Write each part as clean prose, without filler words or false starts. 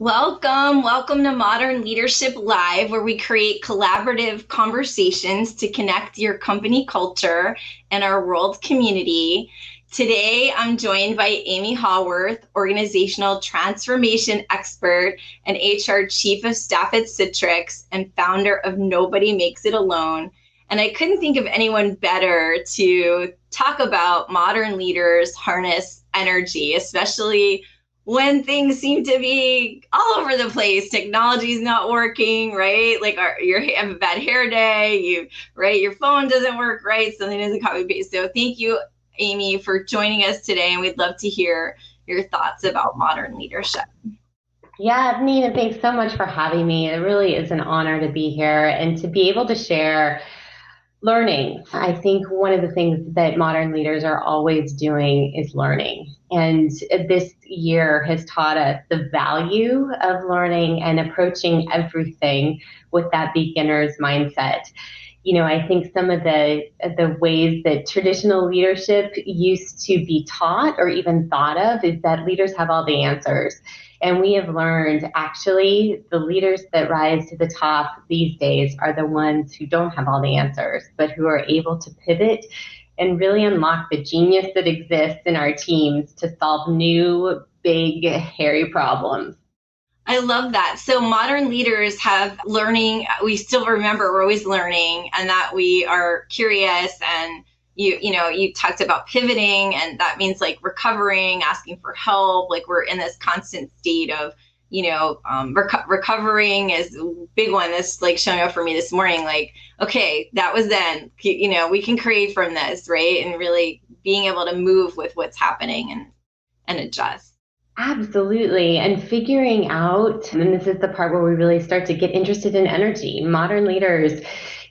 Welcome to Modern Leadership Live, where we create collaborative conversations to connect your company culture and our world community. Today, I'm joined by Amy Haworth, organizational transformation expert and HR chief of staff at Citrix and founder of Nobody Makes It Alone. And I couldn't think of anyone better to talk about modern leaders harness energy, especially when things seem to be all over the place. Technology's not working, right? Like you have a bad hair day, your phone doesn't work right, something doesn't copy paste. So thank you, Amy, for joining us today, and we'd love to hear your thoughts about modern leadership. Yeah, Nina, thanks so much for having me. It really is an honor to be here and to be able to share learning. I think one of the things that modern leaders are always doing is learning. And this year has taught us the value of learning and approaching everything with that beginner's mindset. You know, I think some of the ways that traditional leadership used to be taught or even thought of is that leaders have all the answers. And we have learned actually the leaders that rise to the top these days are the ones who don't have all the answers, but who are able to pivot and really unlock the genius that exists in our teams to solve new, big, hairy problems. I love that. So modern leaders have learning. We still remember we're always learning and that we are curious, and you talked about pivoting, and that means like recovering, asking for help. Like we're in this constant state of, recovering is a big one. That's like showing up for me this morning. Like, okay, that was then, we can create from this, right? And really being able to move with what's happening and adjust. Absolutely. And figuring out, and this is the part where we really start to get interested in energy. Modern leaders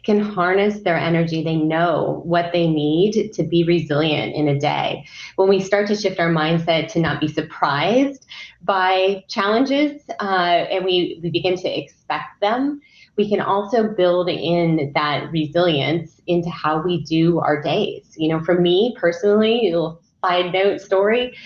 can harness their energy. They know what they need to be resilient in a day. When we start to shift our mindset to not be surprised by challenges, and we begin to expect them, we can also build in that resilience into how we do our days. You know, for me personally, a little side note story,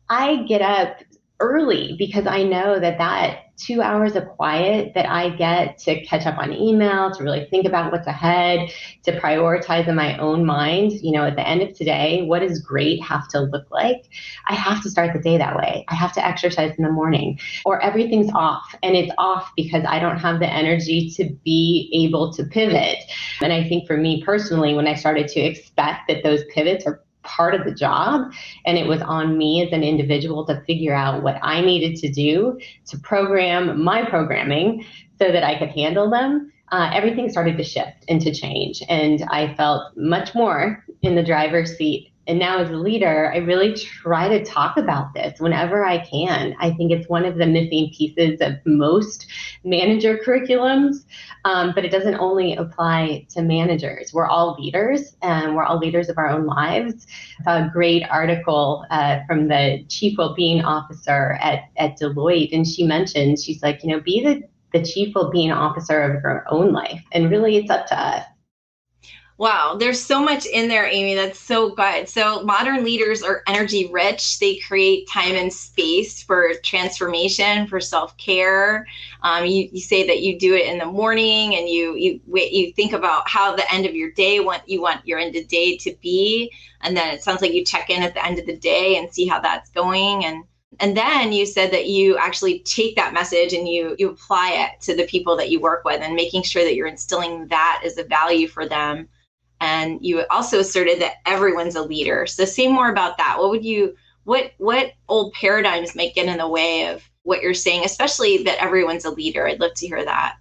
I get up early because I know that 2 hours of quiet that I get to catch up on email, to really think about what's ahead, to prioritize in my own mind, at the end of today, what does great have to look like? I have to start the day that way. I have to exercise in the morning, or everything's off. And it's off because I don't have the energy to be able to pivot. And I think for me personally, when I started to expect that those pivots are part of the job, and it was on me as an individual to figure out what I needed to do to program my programming so that I could handle them, everything started to shift and to change. And I felt much more in the driver's seat. And now as a leader, I really try to talk about this whenever I can. I think it's one of the missing pieces of most manager curriculums, but it doesn't only apply to managers. We're all leaders, and we're all leaders of our own lives. I saw a great article from the chief well-being officer at Deloitte, and she mentioned, she's like, be the chief well-being officer of your own life. And really, it's up to us. Wow, there's so much in there, Amy. That's so good. So modern leaders are energy rich. They create time and space for transformation, for self-care. You say that you do it in the morning, and you think about how the end of your day, what you want your end of day to be. And then it sounds like you check in at the end of the day and see how that's going. And then you said that you actually take that message and you apply it to the people that you work with, and making sure that you're instilling that as a value for them. And you also asserted that everyone's a leader. So say more about that. What old paradigms might get in the way of what you're saying, especially that everyone's a leader? I'd love to hear that.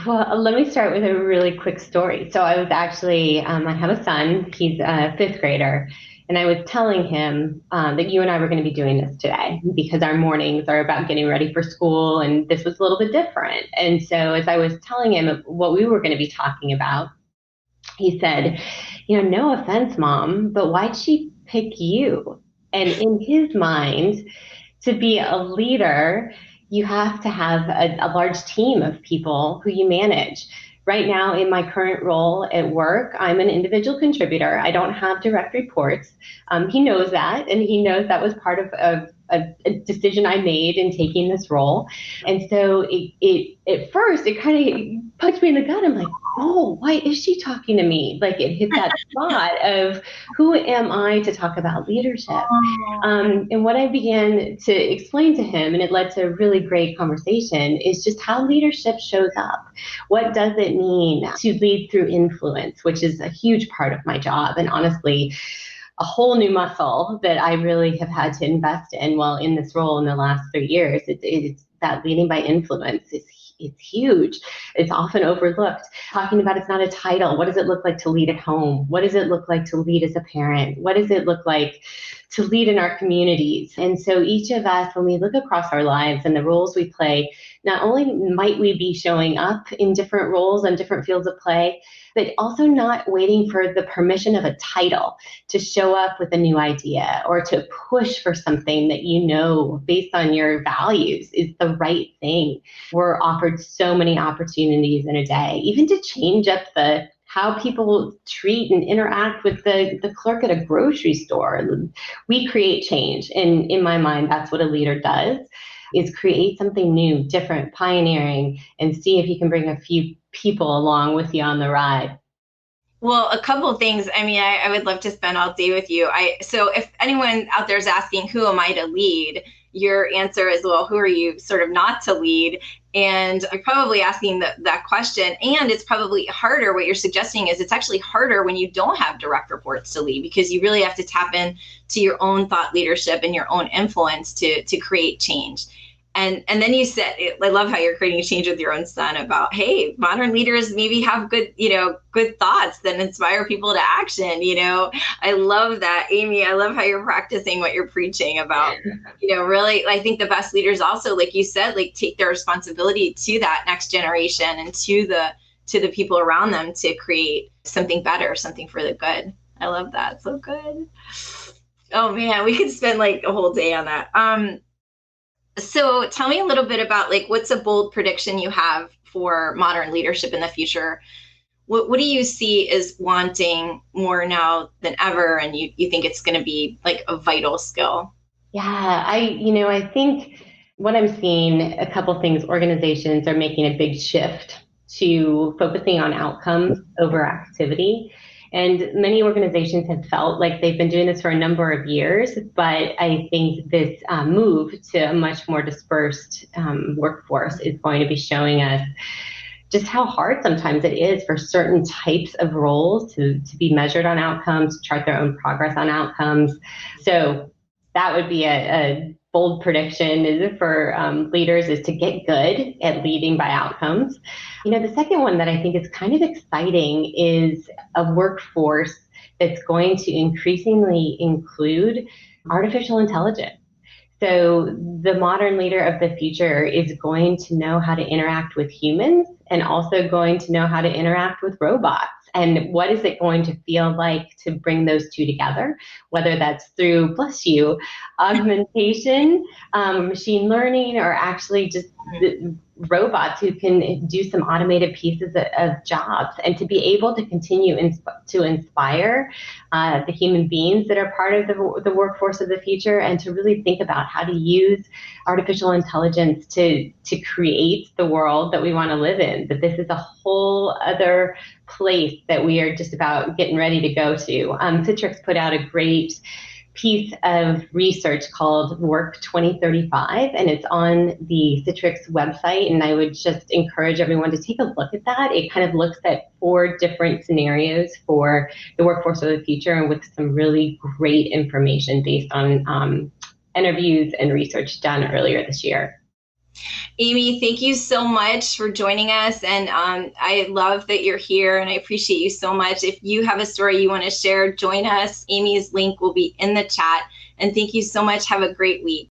Well, let me start with a really quick story. So I was actually, I have a son, he's a fifth grader, and I was telling him that you and I were going to be doing this today because our mornings are about getting ready for school, and this was a little bit different. And so as I was telling him what we were going to be talking about, he said, no offense, Mom, but why'd she pick you? And in his mind, to be a leader, you have to have a large team of people who you manage, right now in my current role at work, I'm an individual contributor. I don't have direct reports. He knows that, and he knows that was part of a decision I made in taking this role. And so it at first, it kind of punched me in the gut. I'm like, oh, why is she talking to me? Like it hit that spot of who am I to talk about leadership? And what I began to explain to him, and it led to a really great conversation, is just how leadership shows up. What does it mean to lead through influence, which is a huge part of my job, and honestly, a whole new muscle that I really have had to invest in while in this role in the last 3 years. It's that leading by influence. It's huge. It's often overlooked. Talking about it's not a title. What does it look like to lead at home? What does it look like to lead as a parent? What does it look like to lead in our communities? And so each of us, when we look across our lives and the roles we play, not only might we be showing up in different roles and different fields of play, but also not waiting for the permission of a title to show up with a new idea or to push for something that you know based on your values is the right thing. We're offered so many opportunities in a day, even to change up how people treat and interact with the clerk at a grocery store. We create change. And in my mind, that's what a leader does, is create something new, different, pioneering, and see if you can bring a few people along with you on the ride. Well, a couple of things. I mean, I would love to spend all day with you. So if anyone out there is asking, who am I to lead? Your answer is, well, who are you sort of not to lead? And you're probably asking that question. And it's probably harder. What you're suggesting is it's actually harder when you don't have direct reports to lead, because you really have to tap into your own thought leadership and your own influence to create change. And then you said, I love how you're creating change with your own son about, hey, modern leaders maybe have good thoughts that inspire people to action. I love that, Amy. I love how you're practicing what you're preaching about. Really, I think the best leaders also, like you said, like take their responsibility to that next generation and to the people around them to create something better, something for the good. I love that. So good. Oh man, we could spend like a whole day on that. So tell me a little bit about what's a bold prediction you have for modern leadership in the future? What do you see as wanting more now than ever, and you think it's going to be like a vital skill? Yeah, I think what I'm seeing, a couple things, organizations are making a big shift to focusing on outcomes over activity. And many organizations have felt like they've been doing this for a number of years, but I think this move to a much more dispersed workforce is going to be showing us just how hard sometimes it is for certain types of roles to be measured on outcomes, chart their own progress on outcomes. So that would be a bold prediction for leaders, is to get good at leading by outcomes. The second one that I think is kind of exciting is a workforce that's going to increasingly include artificial intelligence. So the modern leader of the future is going to know how to interact with humans and also going to know how to interact with robots. And what is it going to feel like to bring those two together, whether that's through, bless you, augmentation, machine learning, or actually just robots who can do some automated pieces of jobs, and to be able to continue to inspire the human beings that are part of the workforce of the future, and to really think about how to use artificial intelligence to create the world that we want to live in. But this is a whole other place that we are just about getting ready to go to. Citrix put out a great piece of research called Work 2035, and it's on the Citrix website, and I would just encourage everyone to take a look at that. It kind of looks at 4 different scenarios for the workforce of the future, and with some really great information based on interviews and research done earlier this year. Amy, thank you so much for joining us. And I love that you're here, and I appreciate you so much. If you have a story you want to share, join us. Amy's link will be in the chat. And thank you so much. Have a great week.